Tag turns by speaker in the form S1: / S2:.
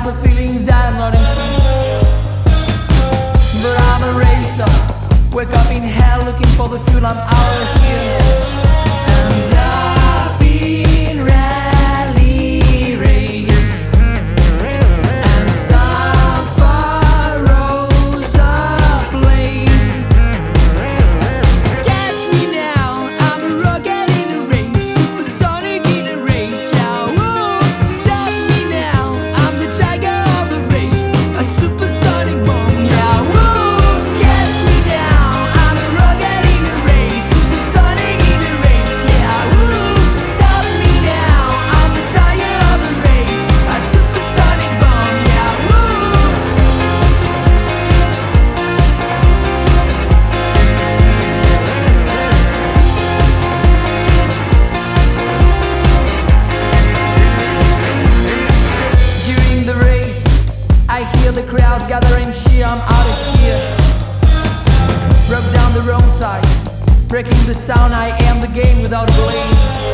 S1: the feeling that I'm not in peace. But I'm a racer, wake up in hell looking for the fuel, I'm out of here. And I've been rally race, and some furrows ablaze. Catch me now, I'm a rocket in a race, supersonic in a race. Yeah, whoa, stop me now, I'm the tiger of the race, a supersonic bomb. Yeah, whoa, catch me now, I'm a rocket in a race, supersonic in a race. Yeah, whoa, stop me now, I'm the tiger of the race, a supersonic bomb. Yeah, whoa. During the race, I hear the crowds gather and cheer, I'm out of here. Broke down the wrong side, breaking the sound, I am the game without a blame.